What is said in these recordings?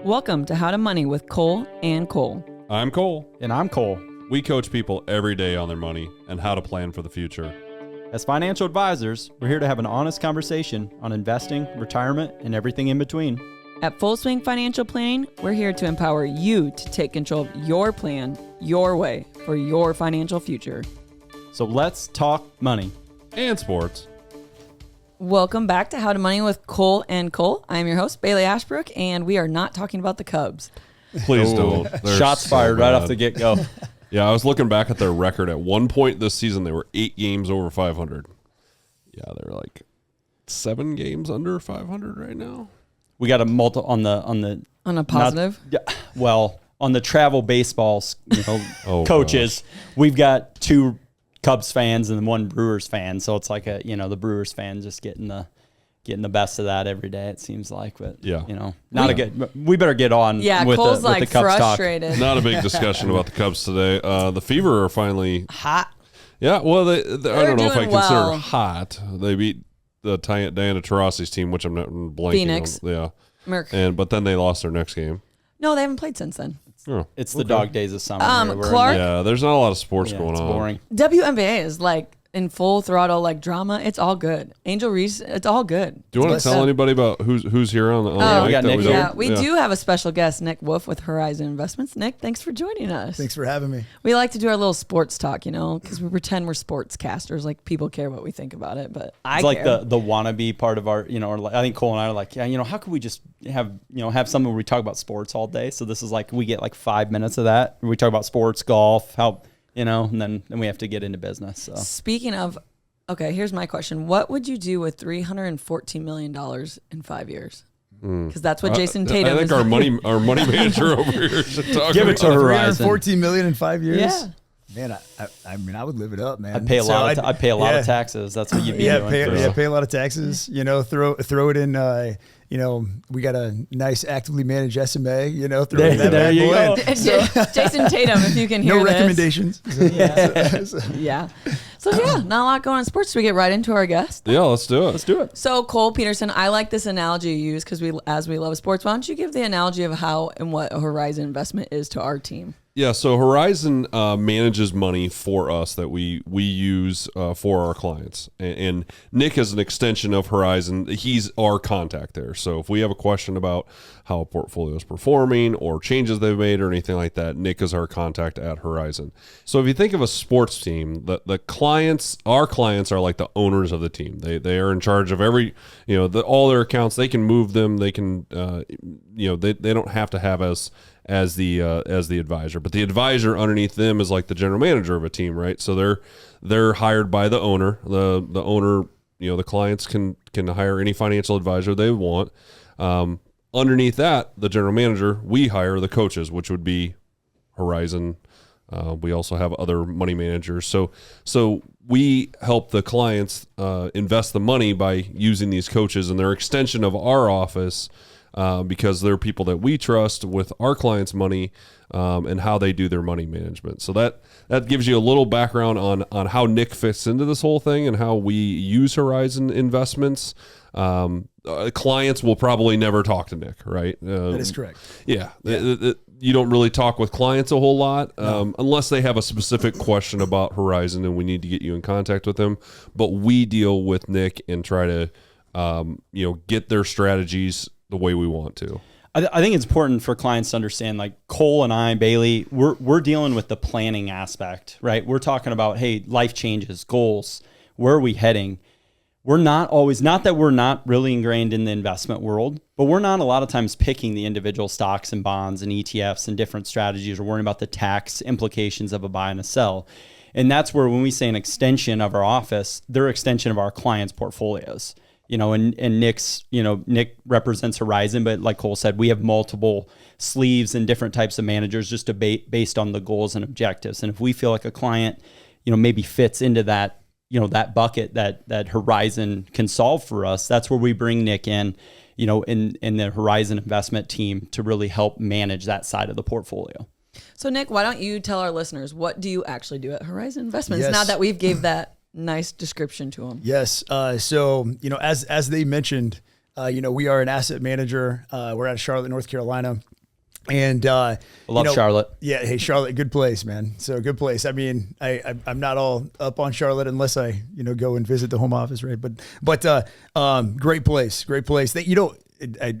Welcome to How to Money with Cole and Cole. I'm Cole. And I'm Cole. We coach people every day on their money and how to plan for the future. As financial advisors, we're here to have an honest conversation on investing, retirement, and everything in between. At Full Swing Financial Planning, we're here to empower you to take control of your plan, your way, for your financial future. So let's talk money. And sports. Welcome back to How to Money with Cole and Cole. I'm your host, Bailey Ashbrook, and we are not talking about the Cubs. Please don't. They're Shots so fired right bad. off the get-go. Yeah, I was looking back at their record. At one point this season, they were 8 games over 500. Yeah, they're like 7 games under 500 right now. We got a multi on the positive. On the travel baseball, coaches. Gosh. We've got 2 Cubs fans and 1 Brewers fan, so it's like the Brewers fan just getting the best of that every day. It seems like, but Yeah. not a good. We better get on. Yeah, with Cole's the Cubs frustrated. Not a big discussion about the Cubs today. The Fever are finally Hot. Yeah, well, I don't know if I doing consider well. hot. They beat the Diana Taurasi's team, which I'm not blanking Phoenix. on. Yeah, Merc. but then they lost their next game. No, they haven't played since then. Oh, It's the dog days of summer. Clark- yeah, there's not a lot of sports going it's on. boring. WNBA is like in full throttle, like drama. It's all good. Angel Reese, it's all good. Do you want to tell anybody about who's here on the we mic got that Nick we here. don't- Yeah, we do have a special guest, Nick Wolfe with Horizon Investments. Nick, thanks for joining us. Thanks for having me. We like to do our little sports talk, because we pretend we're sports casters. Like people care what we think about it, but I It's like care. the wannabe part of our, I think Cole and I are like, how could we just have something where we talk about sports all day? So this is like, we get like 5 minutes of that. We talk about sports, golf, and then we have to get into business. So Speaking of, okay, here's my question. What would you do with $314 million in 5 years? Because that's what Jason Tatum I think is. our money manager over here should talk Give it about to Horizon. $314 million in 5 years. Yeah. Man, I mean, I would live it up, man. I'd pay a lot. I'd pay a lot yeah. of taxes. That's what you'd be Yeah, doing. pay a lot of taxes. Throw it in. We got a nice actively managed SMA. Throw it in that There bad you boy. go. Jason Tatum, if you can hear No this. recommendations. Yeah. So not a lot going on in sports. So we get right into our guest. Yeah, let's do it. Let's do it. So Cole Peterson, I like this analogy you use because we love sports. Why don't you give the analogy of how and what a Horizon investment is to our team? Yeah, so Horizon manages money for us that we use for our clients. And Nick is an extension of Horizon. He's our contact there. So if we have a question about how a portfolio is performing or changes they've made or anything like that, Nick is our contact at Horizon. So if you think of a sports team, our clients are like the owners of the team. They are in charge of every, all their accounts. They can move them. They can, they don't have to have us as the advisor, but the advisor underneath them is like the general manager of a team, right? So they're hired by the owner. The owner, the clients can hire any financial advisor they want. Underneath that, the general manager, we hire the coaches, which would be Horizon. We also have other money managers. So we help the clients invest the money by using these coaches, and they're extension of our office. Because they're people that we trust with our clients' money and how they do their money management. So that gives you a little background on how Nick fits into this whole thing and how we use Horizon Investments. Clients will probably never talk to Nick, right? That is correct. Yeah. You don't really talk with clients a whole lot unless they have a specific question about Horizon and we need to get you in contact with them. But we deal with Nick and try to get their strategies the way we want to. I think it's important for clients to understand, like Cole and I, Bailey, we're dealing with the planning aspect, right? We're talking about, hey, life changes, goals, where are we heading? We're not that we're not really ingrained in the investment world, but we're not a lot of times picking the individual stocks and bonds and ETFs and different strategies or worrying about the tax implications of a buy and a sell. And that's where when we say an extension of our office, they're an extension of our clients' portfolios. And Nick represents Horizon, but like Cole said, we have multiple sleeves and different types of managers just based on the goals and objectives. And if we feel like a client, maybe fits into that, that bucket that Horizon can solve for us, that's where we bring Nick in, in the Horizon investment team to really help manage that side of the portfolio. So Nick, why don't you tell our listeners, what do you actually do at Horizon Investments Yes. now that we've gave that nice description to them. Yes. So, as they mentioned, we are an asset manager. We're out of Charlotte, North Carolina. And I love Charlotte. Yeah, hey Charlotte, good place, man. So good place. I mean, I'm not all up on Charlotte unless I go and visit the home office, right? But great place. That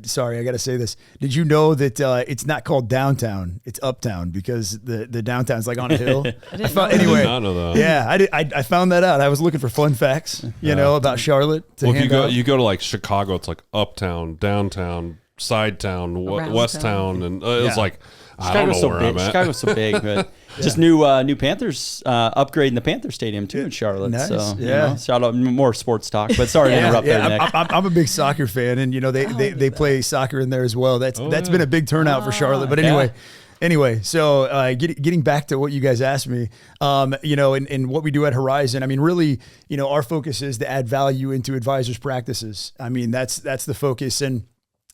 sorry, I got to say this. Did you know that it's not called downtown? It's uptown because the downtown's like on a hill. I did not know that. Yeah, I found that out. I was looking for fun facts, about Charlotte. If you go to like Chicago, it's like uptown, downtown, side town, west town, and it's like I don't know where I'm at. Chicago's so big, but just new Panthers upgrading the Panther Stadium too in Charlotte. Nice. So shout out, more sports talk. But sorry to interrupt there, Nick. I'm a big soccer fan, and they play soccer in there as well. That's been a big turnout for Charlotte. But anyway, so getting back to what you guys asked me, and what we do at Horizon, I mean, really, our focus is to add value into advisors' practices. I mean, that's the focus. And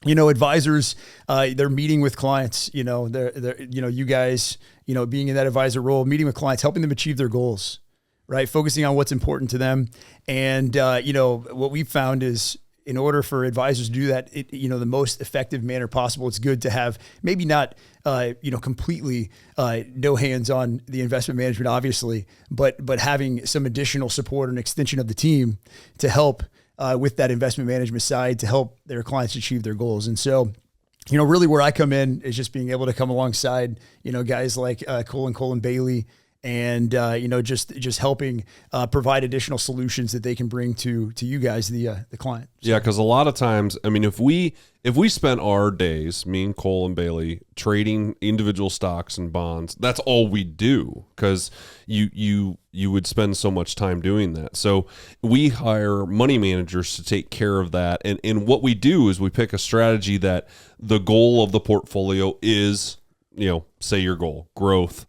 advisors, they're meeting with clients, they're you guys, being in that advisor role, meeting with clients, helping them achieve their goals, right? Focusing on what's important to them. And, what we've found is in order for advisors to do that, the most effective manner possible, it's good to have maybe not, completely no hands on the investment management, obviously, but having some additional support and extension of the team to help with that investment management side to help their clients achieve their goals. And so, really where I come in is just being able to come alongside, guys like Cole and Bailey and, just helping provide additional solutions that they can bring to you guys, the client. So. Yeah, because a lot of times, I mean, if we spent our days, me and Cole and Bailey, trading individual stocks and bonds, that's all we do because you would spend so much time doing that. So we hire money managers to take care of that. And what we do is we pick a strategy that the goal of the portfolio is, say your goal, growth,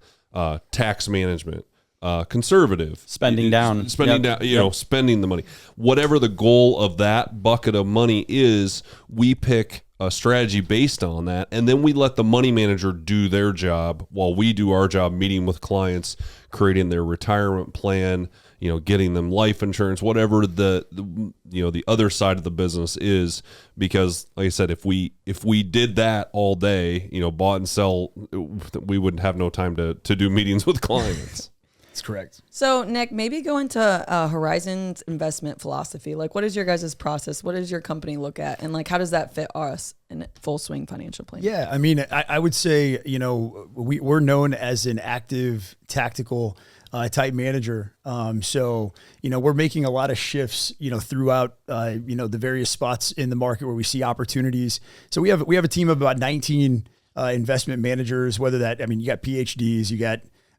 tax management, conservative, spending down, spending the money, whatever the goal of that bucket of money is, we pick a strategy based on that. And then we let the money manager do their job while we do our job, meeting with clients, creating their retirement plan, getting them life insurance, whatever the other side of the business is. Because like I said, if we did that all day, bought and sell, we wouldn't have no time to do meetings with clients. That's correct. So Nick, maybe go into Horizon's investment philosophy. Like, what is your guys' process? What does your company look at? And like, how does that fit us in Full Swing Financial Plan? Yeah. I mean, I would say, we're known as an active, tactical type manager. So, we're making a lot of shifts, throughout, the various spots in the market where we see opportunities. So we have a team of about 19 investment managers, whether that, you got PhDs,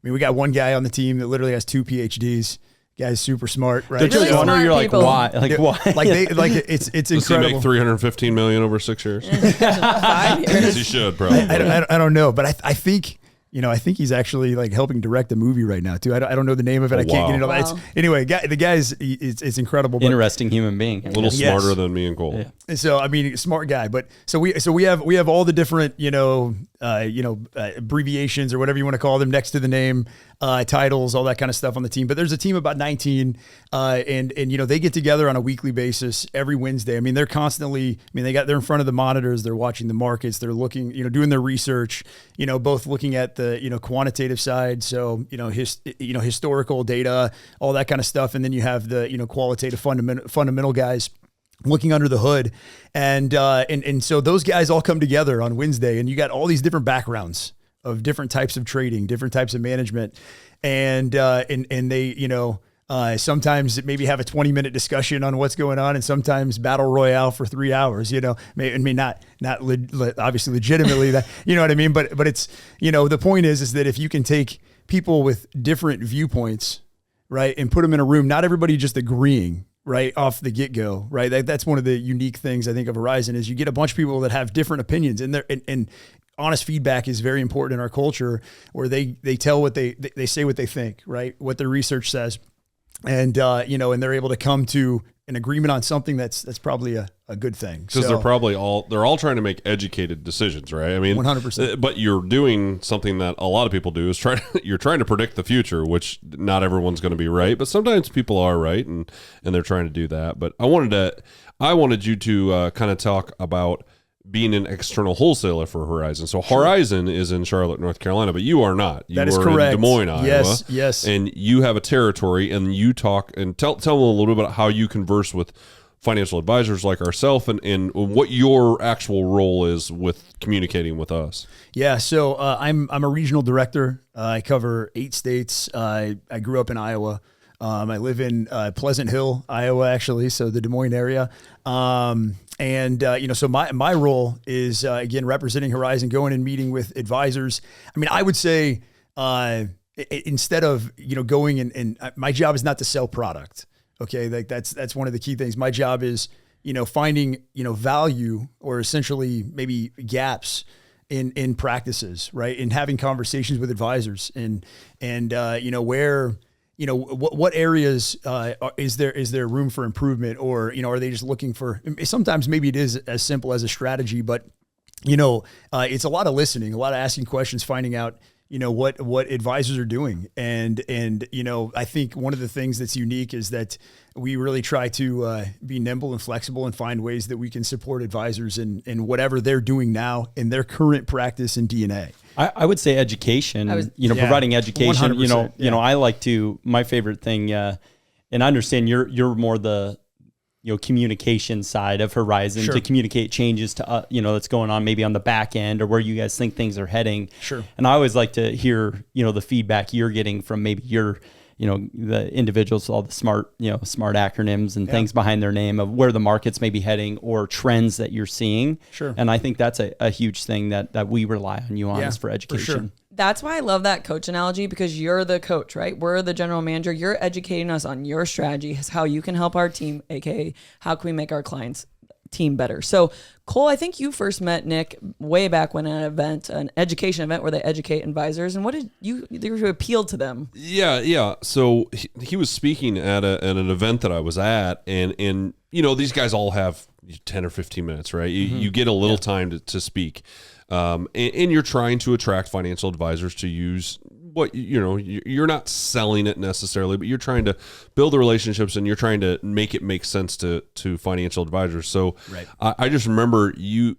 we got one guy on the team that literally has 2 PhDs. Guy's super smart, right? They're just wondering, you're like, why? Why? It's Does incredible. Does he make $315 million over 6 years? 5 years. Yes, he should, probably. I don't know, but I think I think he's actually like helping direct a movie right now too. I don't know the name of it. I can't get into it. Wow. Anyway, the guy's it's incredible. Interesting human being. A little smarter than me and Cole. Yeah. So smart guy. But so we have all the different abbreviations or whatever you want to call them next to the name, titles, all that kind of stuff on the team. But there's a team of about 19, and they get together on a weekly basis every Wednesday. They're constantly. They're in front of the monitors. They're watching the markets. They're looking, doing their research. Both looking at the quantitative side, so historical data, all that kind of stuff, and then you have the qualitative fundamental guys looking under the hood, and so those guys all come together on Wednesday, and you got all these different backgrounds of different types of trading, different types of management, and they sometimes maybe have a 20-minute discussion on what's going on, and sometimes battle royale for 3 hours. Not obviously legitimately that, what I mean. But it's the point is that if you can take people with different viewpoints, right, and put them in a room, not everybody just agreeing right off the get-go, right. That's one of the unique things I think of Horizon is you get a bunch of people that have different opinions, and honest feedback is very important in our culture, where they tell what they say what they think, right, what their research says. and and they're able to come to an agreement on something that's probably a good thing. Because they're all trying to make educated decisions, right? I mean, 100%. But you're doing something that a lot of people do is you're trying to predict the future, which not everyone's going to be right, but sometimes people are right, and they're trying to do that. But I wanted you to kind of talk about being an external wholesaler for Horizon. So Horizon is in Charlotte, North Carolina, but you are not. You That is are correct. in Des Moines, Iowa. Yes. And you have a territory, and you talk and tell them a little bit about how you converse with financial advisors like ourselves, and what your actual role is with communicating with us. Yeah, so I'm a regional director. I cover 8 states. I grew up in Iowa. I live in Pleasant Hill, Iowa, actually, so the Des Moines area. So my role is, again, representing Horizon, going and meeting with advisors. I mean, I would say instead of, going and my job is not to sell product. Okay. Like that's one of the key things. My job is, finding, value, or essentially maybe gaps in practices, right? And having conversations with advisors and where, what areas is there room for improvement, or are they just looking for? Sometimes maybe it is as simple as a strategy, but it's a lot of listening, a lot of asking questions, finding out what advisors are doing, and I think one of the things that's unique is that we really try to be nimble and flexible and find ways that we can support advisors in whatever they're doing now in their current practice and DNA. I would say education, providing education, 100%, I like to, my favorite thing, and I understand you're more the, communication side of Horizon, Sure. to communicate changes to, that's going on maybe on the back end, or where you guys think things are heading. Sure. And I always like to hear, the feedback you're getting from maybe your, the individuals, all the smart acronyms and things behind their name of where the market's maybe heading, or trends that you're seeing. Sure. And I think that's a huge thing that we rely on you on, is for education. For sure. That's why I love that coach analogy, because you're the coach, right? We're the general manager. You're educating us on your strategy, how you can help our team, aka how can we make our clients' team better. So Cole, I think you first met Nick way back when at an education event where they educate advisors. And what did you appeal to them? Yeah. So he was speaking at an event that I was at, and these guys all have 10 or 15 minutes, right? You get a little time to speak. And you're trying to attract financial advisors to use what, you're not selling it necessarily, but you're trying to build the relationships, and you're trying to make it make sense to financial advisors. So right. I just remember you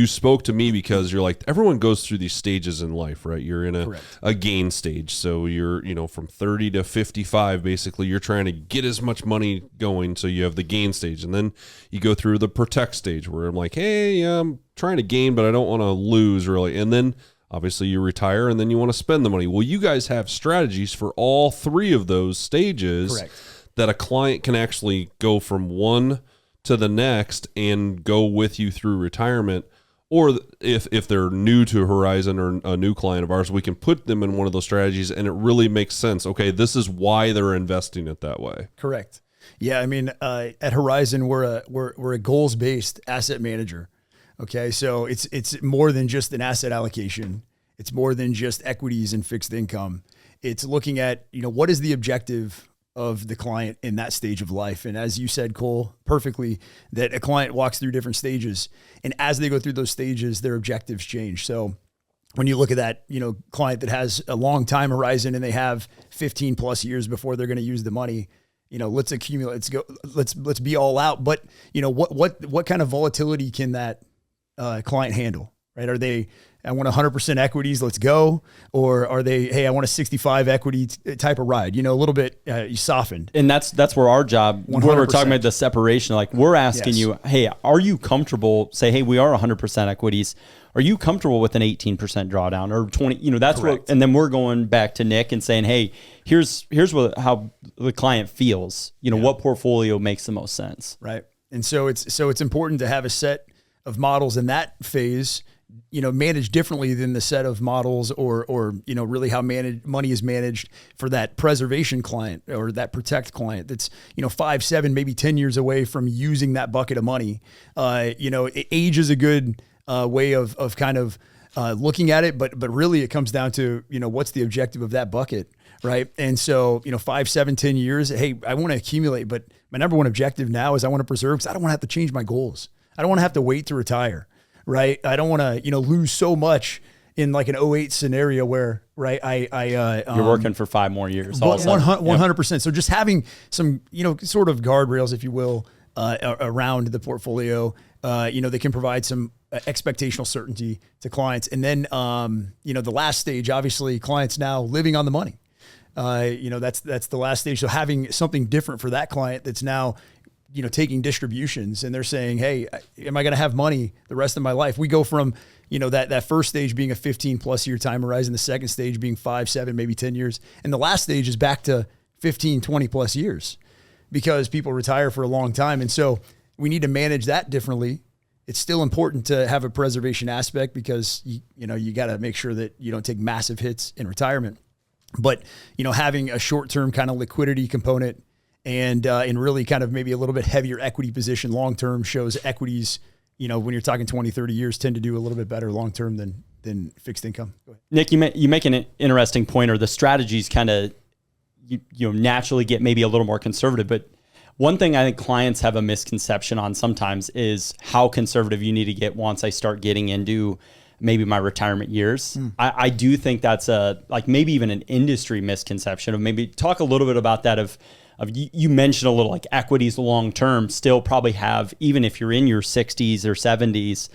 spoke to me because you're like, everyone goes through these stages in life, right? You're in a gain stage. So you're, from 30 to 55, basically you're trying to get as much money going. So you have the gain stage, and then you go through the protect stage where I'm like, hey, I'm trying to gain, but I don't want to lose really. And then obviously you retire, and then you want to spend the money. Well, you guys have strategies for all 3 of those stages. Correct. That a client can actually go from one to the next and go with you through retirement. Or if they're new to Horizon or a new client of ours, we can put them in one of those strategies, and it really makes sense. Okay, this is why they're investing it that way. Correct. Yeah, I mean, at Horizon, we're a goals-based asset manager. Okay, so it's more than just an asset allocation. It's more than just equities and fixed income. It's looking at, what is the objective of the client in that stage of life. And as you said, Cole, perfectly, that a client walks through different stages, and as they go through those stages, their objectives change. So when you look at that, client that has a long time horizon and they have 15 plus years before they're going to use the money, let's accumulate, let's be all out. But what kind of volatility can that client handle, right? Are they, I want 100% equities, let's go. Or are they, hey, I want a 65 equity type of ride, a little bit softened. And that's where our job, 100%. when we're talking about the separation, like we're asking Yes. you, hey, are you comfortable, say, hey, we are 100% equities. Are you comfortable with an 18% drawdown or 20, that's Correct. what, and then we're going back to Nick and saying, hey, here's how the client feels, what portfolio makes the most sense. Right. And so it's important to have a set of models in that phase, managed differently than the set of models or really how money is managed for that preservation client or that protect client that's, 5, 7, maybe 10 years away from using that bucket of money. Age is a good way of kind of looking at it, but really it comes down to, what's the objective of that bucket, right? And so, 5, 7, 10 years, hey, I want to accumulate, but my number one objective now is I want to preserve because I don't want to have to change my goals. I don't want to have to wait to retire, right? I don't want to, lose so much in like an 08 scenario where, right, you're working for 5 more years. 100%. So just having some, sort of guardrails, if you will, around the portfolio, they can provide some expectational certainty to clients. And then, the last stage, obviously clients now living on the money. That's the last stage. So having something different for that client that's now, taking distributions and they're saying, hey, am I going to have money the rest of my life? We go from, that first stage being a 15+ year time horizon, the second stage being 5, 7, maybe 10 years. And the last stage is back to 15, 20+ years because people retire for a long time. And so we need to manage that differently. It's still important to have a preservation aspect because you got to make sure that you don't take massive hits in retirement. But, having a short-term kind of liquidity component and really kind of maybe a little bit heavier equity position long-term shows equities, when you're talking 20, 30 years, tend to do a little bit better long-term than fixed income. Go ahead. Nick, you make an interesting point, or the strategies kind of, naturally get maybe a little more conservative. But one thing I think clients have a misconception on sometimes is how conservative you need to get once I start getting into maybe my retirement years. I do think that's maybe even an industry misconception of maybe talk a little bit about that of you mentioned a little like equities long-term still probably have, even if you're in your 60s or 70s,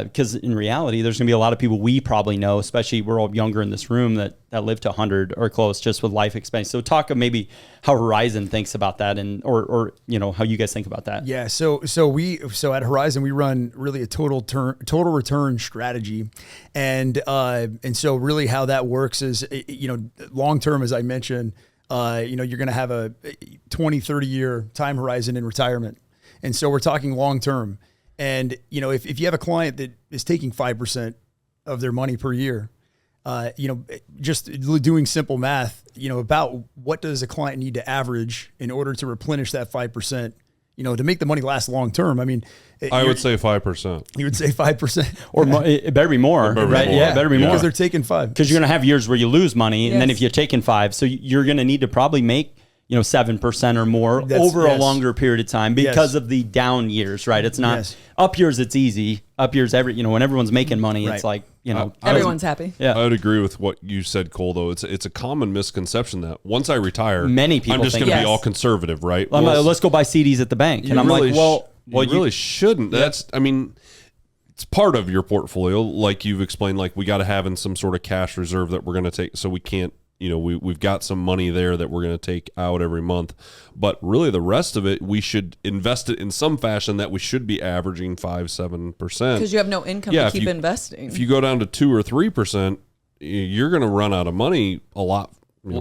because in reality, there's going to be a lot of people we probably know, especially we're all younger in this room that live to 100 or close just with life experience. So talk of maybe how Horizon thinks about that and, or how you guys think about that. Yeah. So at Horizon, we run really a total return strategy. And so really how that works is, long-term, as I mentioned, you're going to have a 20, 30 year time horizon in retirement. And so we're talking long-term. And, if you have a client that is taking 5% of their money per year, just doing simple math, about what does a client need to average in order to replenish that 5%, to make the money last long-term. I mean, I would say 5%. You would say 5% or more, it better be more, right? Yeah, it better be more. Because they're taking 5. Because you're going to have years where you lose money. And then if you're taking 5, so you're going to need to probably make 7% or more over a longer period of time because of the down years, right? It's not up years. It's easy. Up years, when everyone's making money, it's like, everyone's happy. Yeah. I would agree with what you said, Cole, though. It's a common misconception that once I retire, many people I'm just going to be all conservative, right? Let's go buy CDs at the bank. And I'm really like, you really shouldn't. That's, it's part of your portfolio. Like you've explained, like we got to have in some sort of cash reserve that we're going to take. So we can't, we've got some money there that we're going to take out every month, but really the rest of it, we should invest it in some fashion that we should be averaging 5-7%. Because you have no income to keep investing. If you go down to 2 or 3%, you're going to run out of money a lot,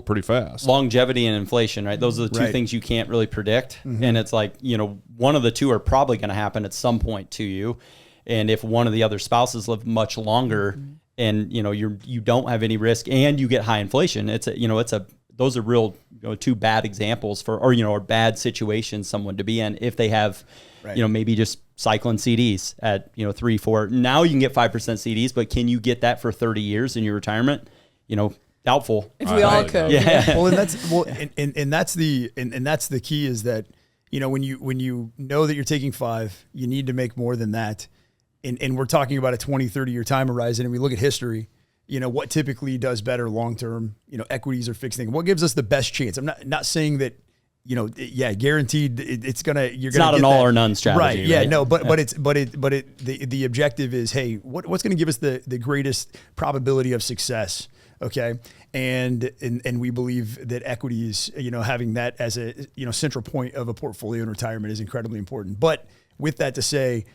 pretty fast. Longevity and inflation, right? Those are the two things you can't really predict. Mm-hmm. And it's like, one of the two are probably going to happen at some point to you. And if one of the other spouses live much longer, and you don't have any risk, and you get high inflation, those are real 2 bad examples or bad situations someone to be in if they have maybe just cycling CDs at 3, 4. Now you can get 5% CDs, but can you get that for 30 years in your retirement? Doubtful. If we all could, Well, and that's the key is that when you know that you're taking 5, you need to make more than that. And we're talking about a 20, 30-year time horizon, and we look at history, what typically does better long-term, equities or fixed income. What gives us the best chance? I'm not saying that, guaranteed it's not an all or none strategy. Right. Yeah, no, the objective is, hey, what's going to give us the greatest probability of success? Okay. And we believe that equities, having that as a, central point of a portfolio in retirement is incredibly important. But with that to say,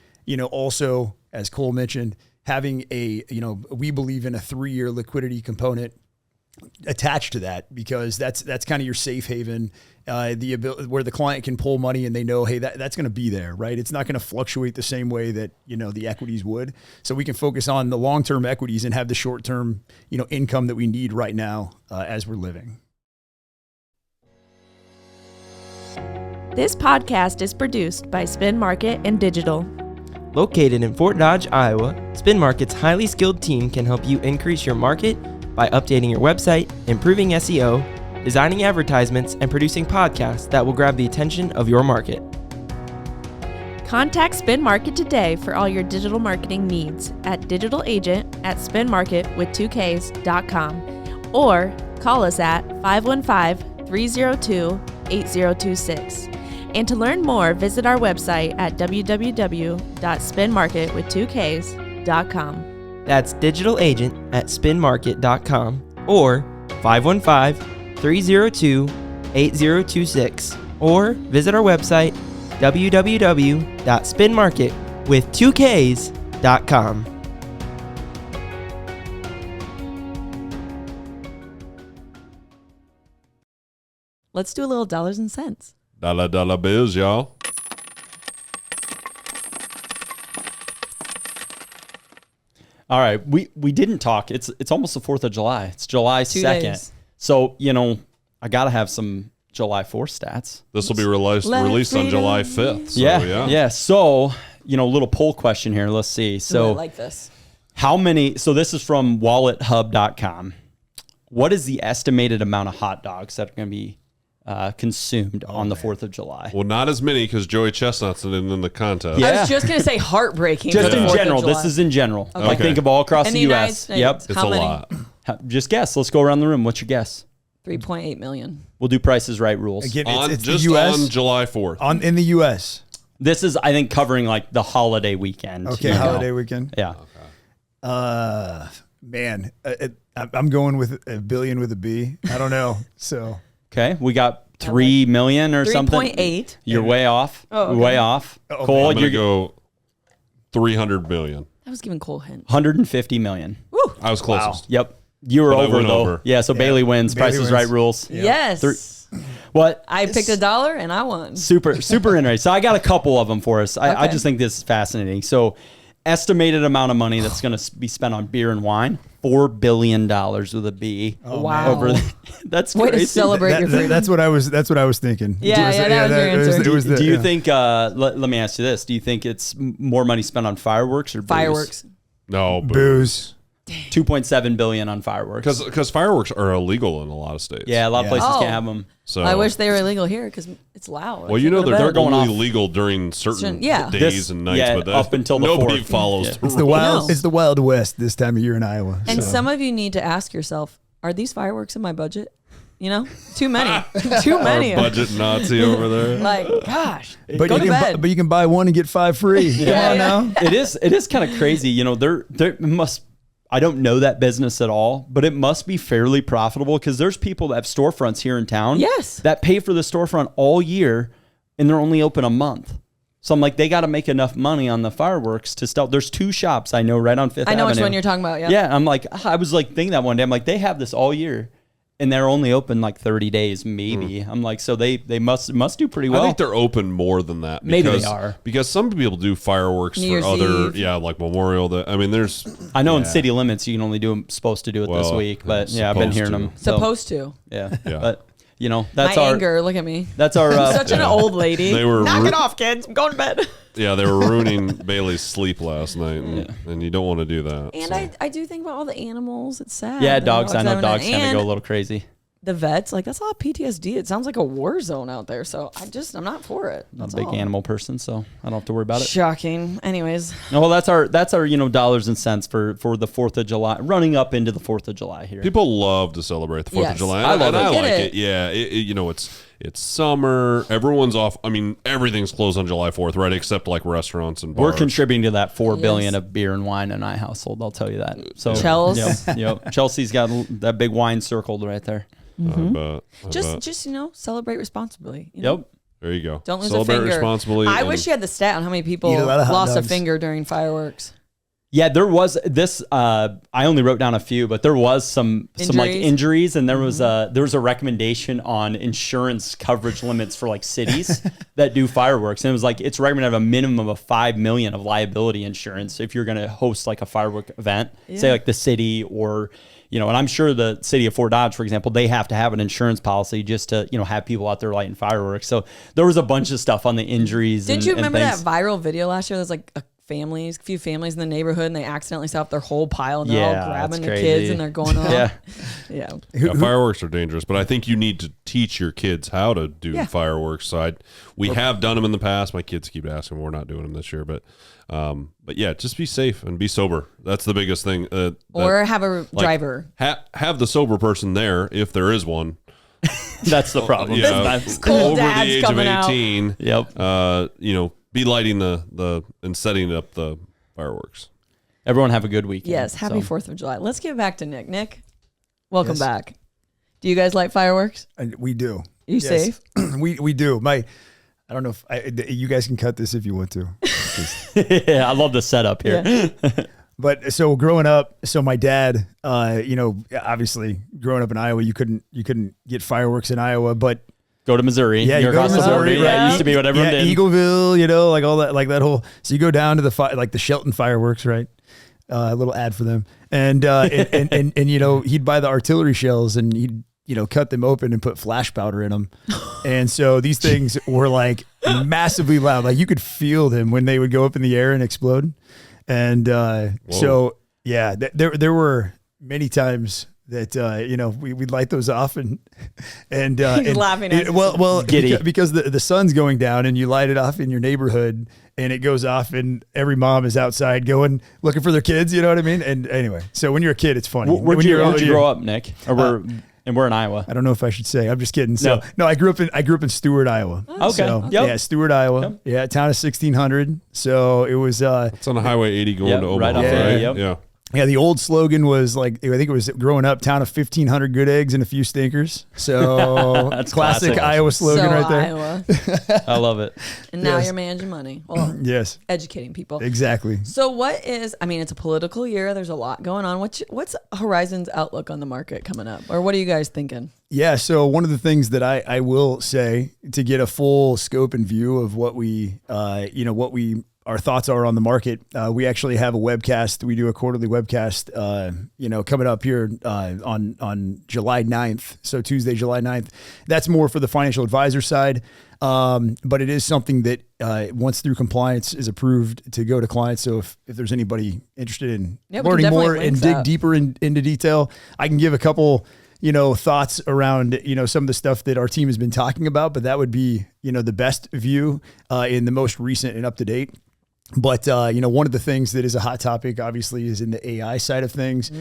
also, as Cole mentioned, having we believe in a 3-year liquidity component attached to that, because that's kind of your safe haven, the ability where the client can pull money and they know, hey, that's going to be there, right? It's not going to fluctuate the same way that, the equities would. So we can focus on the long-term equities and have the short-term, income that we need right now as we're living. This podcast is produced by Spin Market and Digital. Located in Fort Dodge, Iowa, Spin Market's highly skilled team can help you increase your market, by updating your website, improving SEO, designing advertisements, and producing podcasts that will grab the attention of your market. Contact Spin Market today for all your digital marketing needs at digitalagent@spinmarket.com or call us at 515-302-8026. And to learn more, visit our website at www.spinmarket.com. That's digitalagent@spinmarket.com or 515-302-8026 or visit our website www.spinmarket.com. Let's do a little dollars and cents. Dollar bills, y'all. All right, we didn't talk. It's almost the 4th of July. It's July 2 2nd. days. So, I got to have some July 4th stats. This will be released on July 5th. So, yeah. So, little poll question here. Let's see. So, I like this. so this is from wallethub.com. What is the estimated amount of hot dogs that are going to be consumed on the 4th of July? Well, not as many because Joey Chestnut's in the contest. Yeah. I was just going to say heartbreaking. Just for the in 4th of general. July. This is in general. Okay. Like think of all across In the the United U.S. States. Yep. It's How a many? lot. Just guess. Let's go around the room. What's your guess? 3.8 million. We'll do Price is Right rules. Again, On, it's just the U.S. on July 4th. In the U.S. This is, I think, covering like the holiday weekend. Okay, holiday weekend. Yeah. Man, I'm going with a billion with a B. I don't know. So Okay. We got 3 million or something. 3.8. You're way off. Oh, okay. Way off. Okay. Cole, I'm going you're to go 300 million. I was giving Cole hints. 150 million. Woo. I was closest. Yep. You were But I over went though. over. Yeah. So Bailey wins. Bailey Price is wins. Right rules. Yes. What? I picked $1 and I won. Super interesting. So I got a couple of them for us. I Okay. just think this is fascinating. So estimated amount of money that's going to be spent on beer and wine, $4 billion with a B. Wow. That's Way crazy. to celebrate your freedom. that's what I was thinking. Yeah, that was your answer. It was Do you think? Let me ask you this: do you think it's more money spent on fireworks or booze? Fireworks. No, booze? 2.7 billion on fireworks. Because fireworks are illegal in a lot of states. Yeah, a lot of places Oh. can't have them. So I wish they were illegal here because it's loud. Well, you know they're going only off. legal during certain Yeah. days and nights, but up until the nobody 4th. follows Yeah. the It's the rules. wild. No. It's the Wild West this time of year in Iowa. And so. some of you need to ask yourself, are these fireworks in my budget? Too many. Too many. Our budget Nazi over there. Like, gosh, But go you to can bed. but you can buy one and get 5 free. Come Yeah, on yeah. now. It is kind of crazy. There must. I don't know that business at all, but it must be fairly profitable because there's people that have storefronts here in town. Yes. That pay for the storefront all year, and they're only open a month. So I'm like, they got to make enough money on the fireworks to still. There's 2 shops I know right on Fifth I know Avenue. which one you're talking about. Yeah. Yeah, I'm like, I was like thinking that one day. I'm like, they have this all year, and they're only open like 30 days, maybe. I'm like, so they must do pretty well. I think they're open more than that. Maybe because, they are. Because some people do fireworks New for Year's other, Eve. like Memorial Day. I mean, there's. I know in city limits you can only supposed to do it this Well, week, but yeah, I've been supposed hearing to. them. So, Supposed to. yeah, Yeah. but that's My our anger. Look at me. that's our Such an old lady. They were Knock ru- it off, kids. I'm going to bed. Yeah, they were ruining Bailey's sleep last night, and you don't want to do that. And so. I do think about all the animals. It's sad. yeah The dogs. I know having dogs that. kind of go a And little crazy. the vets, like that's a lot of PTSD. It sounds like a war zone out there. So I'm not for it. I'm That's a big all. animal person, so I don't have to worry about it. Shocking. Anyways, No, well, that's our dollars and cents for the 4th of July, running up into the 4th of July here. People love to celebrate the 4th of Yes. July. I love and it. I Get like it. it. Yeah, it's summer. Everyone's off. I mean, everything's closed on July 4th, right? Except like restaurants and bars. We're contributing to that $4 billion Yes. of beer and wine in my household. I'll tell you that. So Chels. yep. Chelsea's got that big wine circled right there. I just celebrate responsibly. You know? Yep. there you go. Don't lose Celebrate a finger. responsibly. I and- wish you had the stat on how many people Eat a lot of hot lost a dogs. finger during fireworks. Yeah, there was this. I only wrote down a few, but there was some like Injuries? injuries, and there was a recommendation on insurance coverage limits for like cities that do fireworks, and it was like it's recommended to have a minimum of $5 million of liability insurance if you're going to host like a firework event, say like the city or. And I'm sure the city of Fort Dodge, for example, they have to have an insurance policy just to, have people out there lighting fireworks. So there was a bunch of stuff on the injuries. Did you and remember that things. viral video last year? There's like a few families in the neighborhood, and they accidentally set up their whole pile, and they're all grabbing the that's kids crazy. and they're going on. Yeah. Yeah. Yeah, fireworks are dangerous, but I think you need to teach your kids how to do fireworks. So we have done them in the past. My kids keep asking, we're not doing them this year, but yeah, just be safe and be sober. That's the biggest thing. Or have a driver. Have the sober person there if there is one. That's the problem. Yeah, Cool over dad's the age of coming out. 18. Yep. Be lighting the and setting up the fireworks. Everyone have a good weekend. Yes. Happy 4th of July. Let's get back to Nick. Nick, welcome back. Do you guys light fireworks? We do. You safe? We do. I don't know if you guys can cut this if you want to. Yeah, I love the setup here. Yeah. But so growing up, my dad, obviously growing up in Iowa, you couldn't get fireworks in Iowa, but Go to Missouri. yeah, You're you go to across the border. Missouri. Yeah, it used to be what everyone did. Eagleville, like all that, like that whole. So you go down to the Shelton fireworks, right? A little ad for them, and he'd buy the artillery shells and he'd cut them open and put flash powder in them, and so these things were like massively loud, like you could feel them when they would go up in the air and explode, and so yeah, there were many times that we'd light those off and He's laughing at because the sun's going down and you light it off in your neighborhood and it goes off and every mom is outside going looking for their kids, you know what I mean? And anyway, so when you're a kid, it's funny. Where'd you grow up, Nick? And we're in Iowa. I don't know if I should say. I'm just kidding. So no, I grew up in Stewart, Iowa. Okay. So, Yep. Yeah, Stewart, Iowa. Yep. Yeah, town of 1600. So it was. It's on the Highway 80 going to Omaha, right off right? Yep. Yeah. Yeah, the old slogan was like, I think it was growing up, town of 1,500 good eggs and a few stinkers. So That's classic classic. Iowa slogan So right there. Iowa. I love it. And now Yes. you're managing money. Well, Yes, educating people. exactly. So what is, it's a political year. There's a lot going on. What's Horizon's outlook on the market coming up? Or what are you guys thinking? Yeah, so one of the things that I will say to get a full scope and view of what our thoughts are on the market. We actually have a webcast. We do a quarterly webcast, coming up here on July 9th. So Tuesday, July 9th. That's more for the financial advisor side. But it is something that once through compliance is approved to go to clients. So if there's anybody interested in learning more and dig deeper into detail, I can give a couple thoughts around, some of the stuff that our team has been talking about, but that would be, the best view in the most recent and up to date. But, one of the things that is a hot topic, obviously, is in the AI side of things.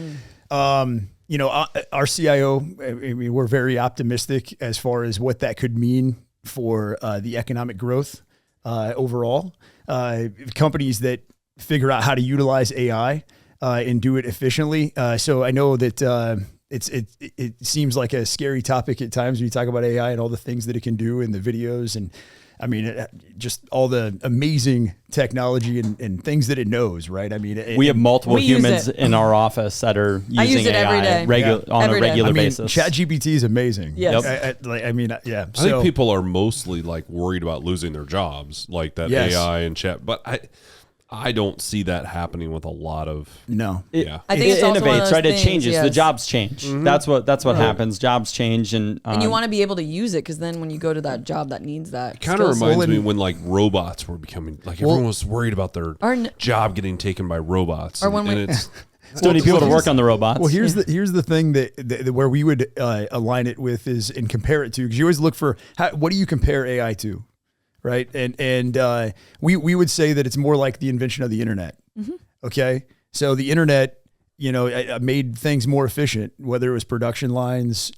Our CIO, we're very optimistic as far as what that could mean for the economic growth overall. Companies that figure out how to utilize AI and do it efficiently. So I know that it seems like a scary topic at times when you talk about AI and all the things that it can do in the videos and just all the amazing technology and things that it knows, right? We have multiple humans in our office that are using I use it AI every day. on Every a day. regular basis. ChatGPT is amazing. Yes. Yeah. I think people are mostly like worried about losing their jobs, like that AI and chat. But I don't see that happening with a lot of. No. I think it's also one of innovates, those right? things, It changes. yes. The jobs change. Mm-hmm. That's what happens. Jobs change, and you want to be able to use it because then when you go to that job that needs that, Kind of skill set- reminds me when like robots were becoming like everyone was worried about their job getting taken by robots. Or when we- it's still need people to work on the robots. Well, here's the thing that where we would align it with is and compare it to, because you always look for what do you compare AI to, right? And we would say that it's more like the invention of the internet. Mm-hmm. Okay, so the internet, made things more efficient, whether it was production lines,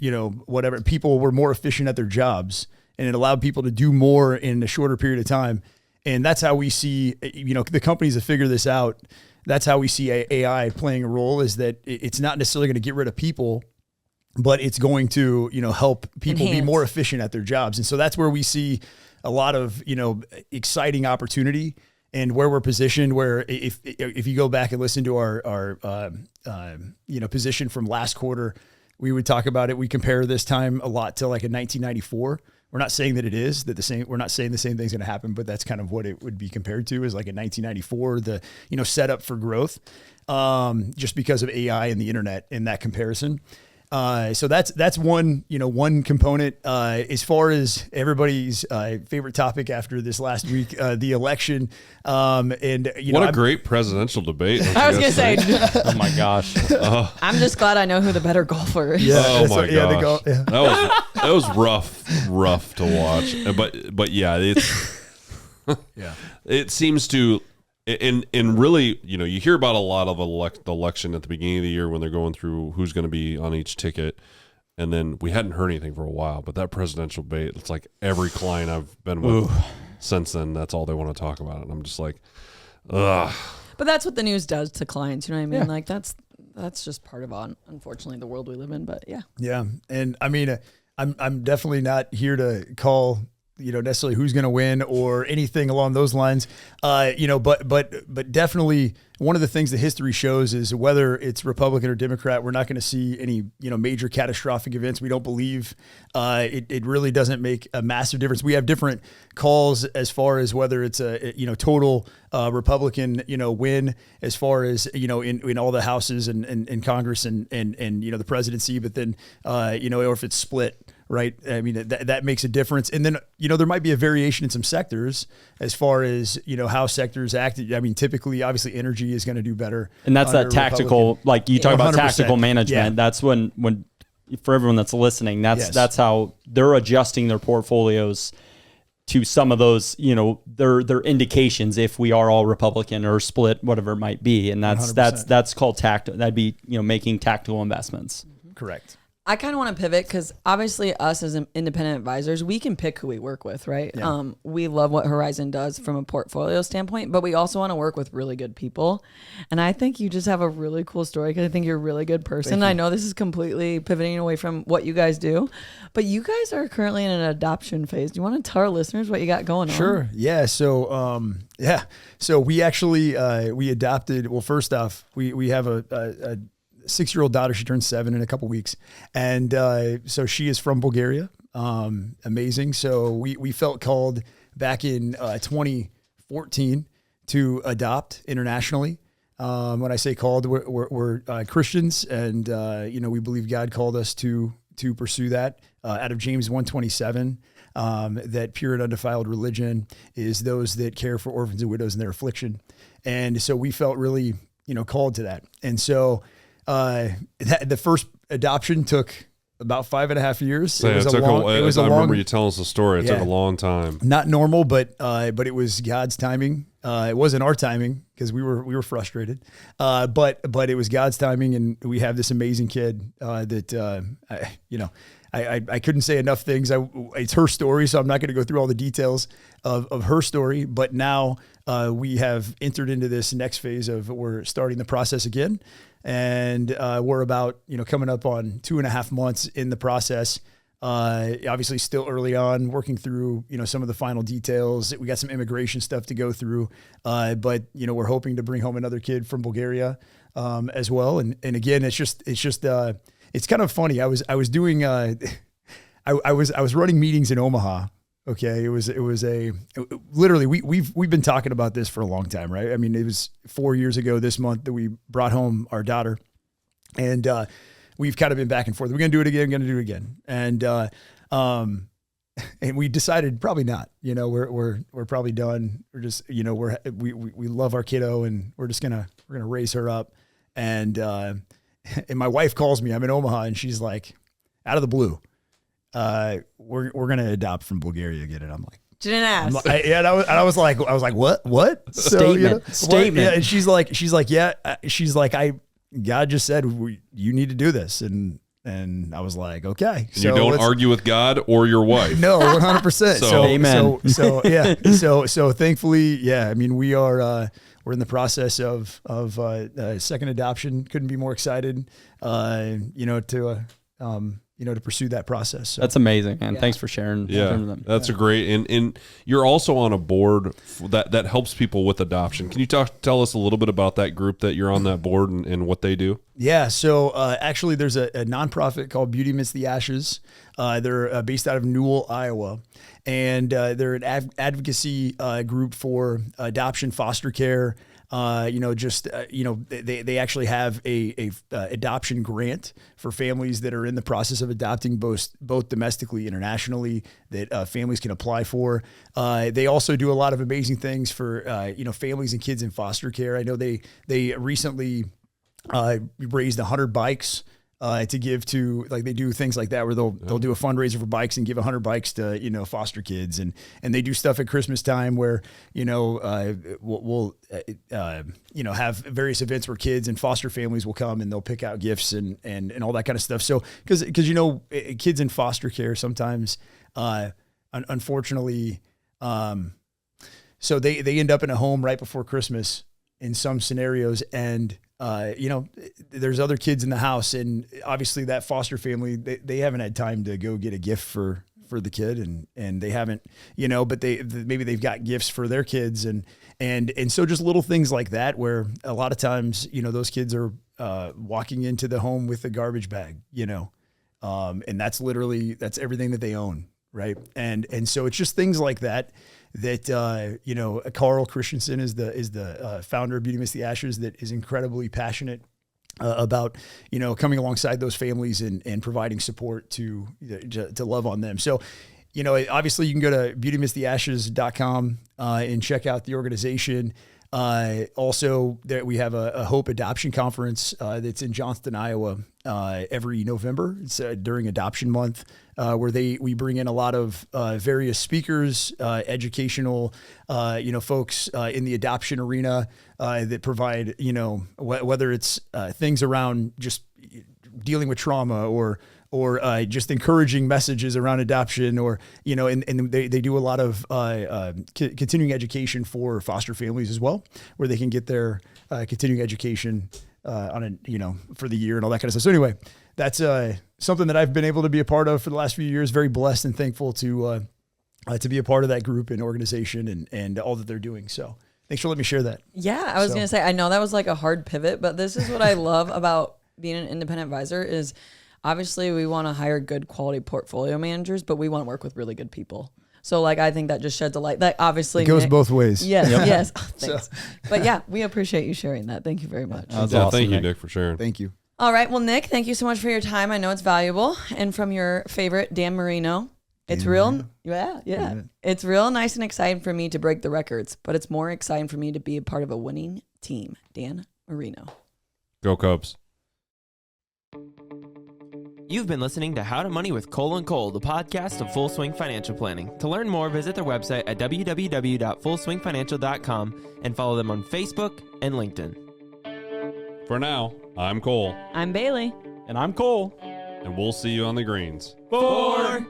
whatever. People were more efficient at their jobs, and it allowed people to do more in a shorter period of time. And that's how we see, the companies that figure this out. That's how we see AI playing a role, is that it's not necessarily going to get rid of people, but it's going to, help people be more efficient at their jobs. And so that's where we see a lot of, exciting opportunity and where we're positioned, where if you go back and listen to our position from last quarter, we would talk about it. We compare this time a lot to like a 1994. We're not saying that it is that the same. We're not saying the same thing's going to happen, but that's kind of what it would be compared to, is like a 1994, the setup for growth, just because of AI and the internet in that comparison. So that's one, one component. As far as everybody's favorite topic after this last week, the election. And what a great presidential debate. I was gonna say, Oh my gosh. I'm just glad I know who the better golfer is. Yeah, Oh my gosh. gosh. That was rough to watch. But yeah, it's it seems to. And really, you hear about a lot of the election at the beginning of the year when they're going through who's going to be on each ticket. And then we hadn't heard anything for a while. But that presidential debate, it's like every client I've been with since then, that's all they want to talk about. And I'm just like, ugh. But that's what the news does to clients. You know what I mean? Yeah. Like that's just part of, unfortunately, the world we live in. But yeah. Yeah. And I mean, I'm definitely not here to call necessarily who's going to win or anything along those lines. But definitely one of the things that history shows is whether it's Republican or Democrat, we're not going to see any, major catastrophic events. We don't believe it really doesn't make a massive difference. We have different calls as far as whether it's a, total Republican, win as far as, in all the houses and Congress and the presidency, but then, or if it's split. Right. I mean, that makes a difference. And then, there might be a variation in some sectors as far as, how sectors act. I mean, typically, obviously, energy is going to do better. And that's that tactical, like you talk about 100%. tactical management. Yeah. That's when for everyone that's listening, that's how they're adjusting their portfolios to some of those, their indications if we are all Republican or split, whatever it might be. And that's called that'd be, making tactical investments. Correct. I kind of want to pivot because obviously us as independent advisors, we can pick who we work with, right? Yeah. We love what Horizon does from a portfolio standpoint, but we also want to work with really good people. And I think you just have a really cool story because I think you're a really good person. I know this is completely pivoting away from what you guys do, but you guys are currently in an adoption phase. Do you want to tell our listeners what you got going on? Sure. Yeah. So, So we actually, we adopted, well, first off, we have a 6-year-old daughter. She turns 7 in a couple weeks. And so she is from Bulgaria. Amazing. So we felt called back in 2014 to adopt internationally. When I say called, we're Christians, and we believe God called us to pursue that. Out of James 1:27, that pure and undefiled religion is those that care for orphans and widows in their affliction. And so we felt really, called to that. And so the first adoption took about 5.5 years. So I remember you telling us the story. It took a long time. Not normal, but it was God's timing. It wasn't our timing because we were frustrated. But it was God's timing, and we have this amazing kid that I couldn't say enough things. It's her story, so I'm not going to go through all the details of her story. But now we have entered into this next phase of we're starting the process again. And we're about, coming up on 2.5 months in the process. Obviously still early on, working through, some of the final details. We got some immigration stuff to go through. But we're hoping to bring home another kid from Bulgaria as well. And again, it's kind of funny. I was doing I was running meetings in Omaha. Okay. It was literally, we've been talking about this for a long time, right? I mean, it was 4 years ago this month that we brought home our daughter, and we've kind of been back and forth. We're going to do it again. We're going to do it again. And we decided probably not, we're probably done. We're just, we love our kiddo, and we're going to raise her up. And my wife calls me, I'm in Omaha, and she's like, out of the blue, we're going to adopt from Bulgaria again. And I'm like, didn't ask. I was like, what? Statement. Yeah. And she's like, yeah. She's like, God just said, you need to do this. And I was like, okay. So you don't argue with God or your wife. No, 100%. So amen. So yeah. So thankfully, yeah, I mean, we're in the process of second adoption. Couldn't be more excited, to pursue that process. So. That's amazing, man. Thanks for sharing. That's a great, and you're also on a board that helps people with adoption. Can you tell us a little bit about that group that you're on that board and what they do? Yeah, so actually there's a nonprofit called Beauty Amidst the Ashes. They're based out of Newell, Iowa, and they're an advocacy group for adoption, foster care. They actually have a adoption grant for families that are in the process of adopting both domestically, internationally, that families can apply for. They also do a lot of amazing things for families and kids in foster care. I know they recently raised 100 bikes to give to, like, they do things like that where they'll do a fundraiser for bikes and give 100 bikes to foster kids, and they do stuff at Christmas time where we'll have various events where kids and foster families will come and they'll pick out gifts and all that kind of stuff. So because kids in foster care sometimes unfortunately so they end up in a home right before Christmas in some scenarios, and there's other kids in the house, and obviously that foster family, they haven't had time to go get a gift for the kid, and they haven't, but maybe they've got gifts for their kids, and so just little things like that where a lot of times, those kids are walking into the home with a garbage bag, and that's everything that they own. Right. And so it's just things like that Carl Christensen is the founder of Beauty Amidst the Ashes, that is incredibly passionate about, coming alongside those families and providing support to love on them. So, obviously you can go to beautyamidsttheashes.com and check out the organization. Also, there we have a Hope Adoption Conference that's in Johnston, Iowa, every November. It's during Adoption Month, where we bring in a lot of various speakers, educational, folks in the adoption arena that provide, whether it's things around just dealing with trauma or just encouraging messages around adoption, or, and they do a lot of continuing education for foster families as well, where they can get their continuing education for the year and all that kind of stuff. So anyway, that's something that I've been able to be a part of for the last few years. Very blessed and thankful to be a part of that group and organization and all that they're doing. So thanks for letting me share that. Yeah, I was going to say, I know that was like a hard pivot, but this is what I love about being an independent advisor is, obviously, we want to hire good quality portfolio managers, but we want to work with really good people. So, I think that just sheds a light. That obviously it goes both ways. Yes, yes. Oh, thanks. But yeah, we appreciate you sharing that. Thank you very much. Awesome, thank you, Nick, for sharing. Thank you. All right. Well, Nick, thank you so much for your time. I know it's valuable. And from your favorite, Dan Marino, it's real. Yeah. It's real nice and exciting for me to break the records, but it's more exciting for me to be a part of a winning team. Dan Marino. Go Cubs. You've been listening to How to Money with Cole & Cole, the podcast of Full Swing Financial Planning. To learn more, visit their website at www.fullswingfinancial.com and follow them on Facebook and LinkedIn. For now, I'm Cole. I'm Bailey. And I'm Cole. And we'll see you on the greens. 4.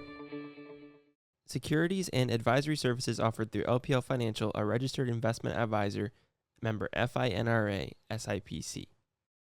Securities and advisory services offered through LPL Financial, a registered investment advisor, member FINRA, SIPC.